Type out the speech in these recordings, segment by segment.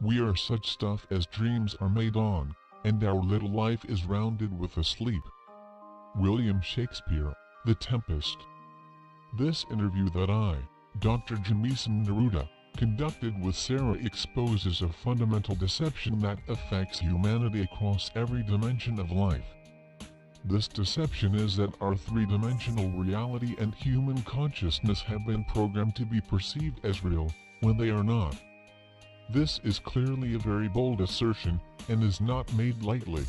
We are such stuff as dreams are made on, and our little life is rounded with a sleep. William Shakespeare, The Tempest. This interview that I, Dr. Jamison Neruda, conducted with Sarah exposes a fundamental deception that affects humanity across every dimension of life. This deception is that our three-dimensional reality and human consciousness have been programmed to be perceived as real, when they are not. This is clearly a very bold assertion, and is not made lightly.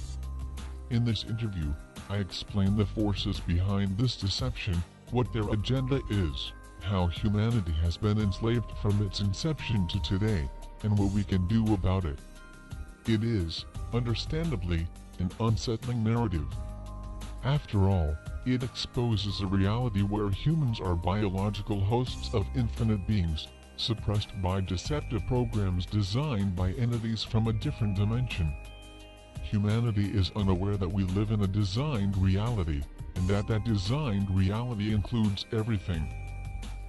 In this interview, I explain the forces behind this deception, what their agenda is, how humanity has been enslaved from its inception to today, and what we can do about it. It is, understandably, an unsettling narrative. After all, it exposes a reality where humans are biological hosts of infinite beings, suppressed by deceptive programs designed by entities from a different dimension. Humanity is unaware that we live in a designed reality, and that designed reality includes everything.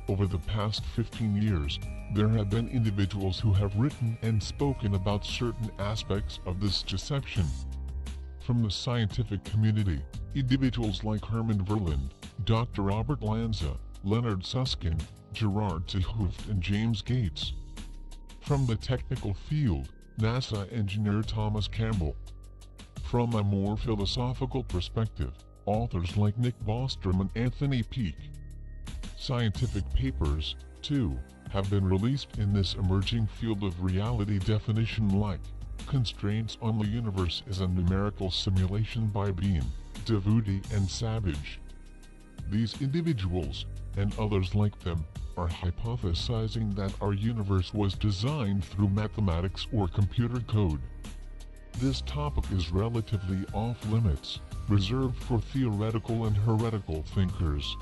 Over the past 15 years, there have been individuals who have written and spoken about certain aspects of this deception. From the scientific community, individuals like Herman Verlinde, Dr. Robert Lanza, Leonard Susskind, Gerard 't Hooft and James Gates. From the technical field, NASA engineer Thomas Campbell. From a more philosophical perspective, authors like Nick Bostrom and Anthony Peake. Scientific papers, too, have been released in this emerging field of reality definition like Constraints on the Universe is a Numerical Simulation by Bean, Devoody and Savage. These individuals, and others like them, are hypothesizing that our universe was designed through mathematics or computer code. This topic is relatively off-limits, reserved for theoretical and heretical thinkers.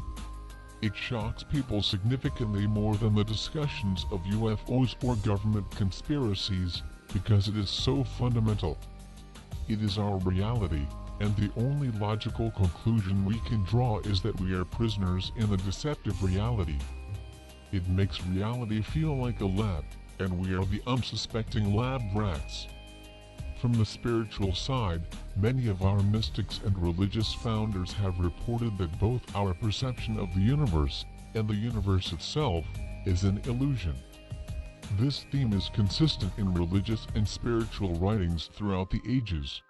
It shocks people significantly more than the discussions of UFOs or government conspiracies, because it is so fundamental. It is our reality, and the only logical conclusion we can draw is that we are prisoners in a deceptive reality. It makes reality feel like a lab, and we are the unsuspecting lab rats. From the spiritual side, many of our mystics and religious founders have reported that both our perception of the universe, and the universe itself, is an illusion. This theme is consistent in religious and spiritual writings throughout the ages.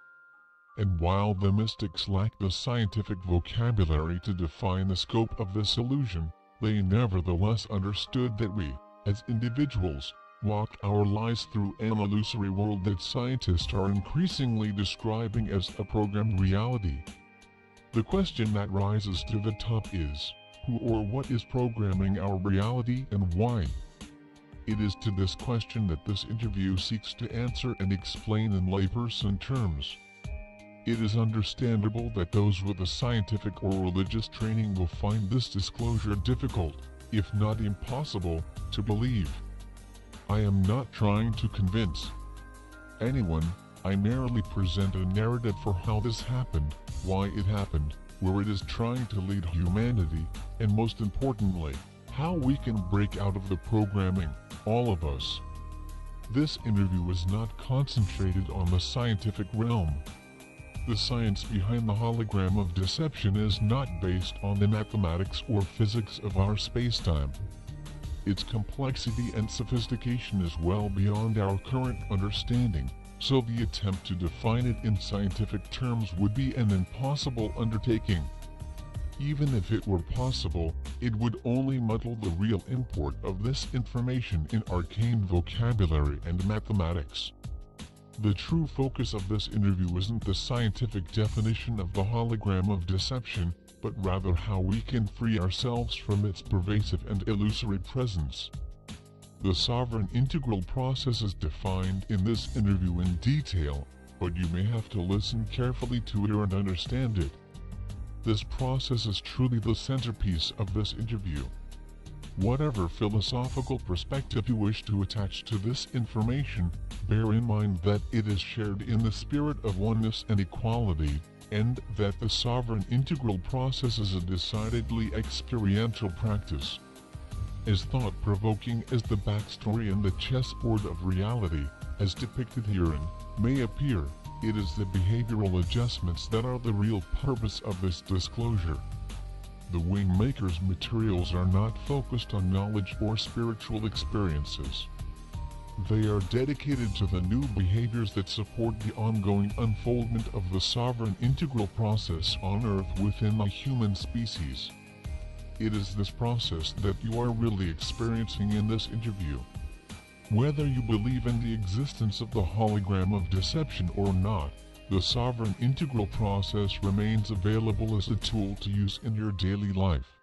And while the mystics lack the scientific vocabulary to define the scope of this illusion, they nevertheless understood that we, as individuals, walk our lives through an illusory world that scientists are increasingly describing as a programmed reality. The question that rises to the top is, who or what is programming our reality and why? It is to this question that this interview seeks to answer and explain in layperson terms. It is understandable that those with a scientific or religious training will find this disclosure difficult, if not impossible, to believe. I am not trying to convince anyone, I merely present a narrative for how this happened, why it happened, where it is trying to lead humanity, and most importantly, how we can break out of the programming, all of us. This interview is not concentrated on the scientific realm. The science behind the hologram of deception is not based on the mathematics or physics of our spacetime. Its complexity and sophistication is well beyond our current understanding, so the attempt to define it in scientific terms would be an impossible undertaking. Even if it were possible, it would only muddle the real import of this information in arcane vocabulary and mathematics. The true focus of this interview isn't the scientific definition of the hologram of deception, but rather how we can free ourselves from its pervasive and illusory presence. The sovereign integral process is defined in this interview in detail, but you may have to listen carefully to hear and understand it. This process is truly the centerpiece of this interview. Whatever philosophical perspective you wish to attach to this information, bear in mind that it is shared in the spirit of oneness and equality, and that the sovereign integral process is a decidedly experiential practice. As thought-provoking as the backstory and the chessboard of reality, as depicted herein, may appear, it is the behavioral adjustments that are the real purpose of this disclosure. The Wingmaker's materials are not focused on knowledge or spiritual experiences. They are dedicated to the new behaviors that support the ongoing unfoldment of the sovereign integral process on Earth within the human species. It is this process that you are really experiencing in this interview. Whether you believe in the existence of the hologram of deception or not, the sovereign integral process remains available as a tool to use in your daily life.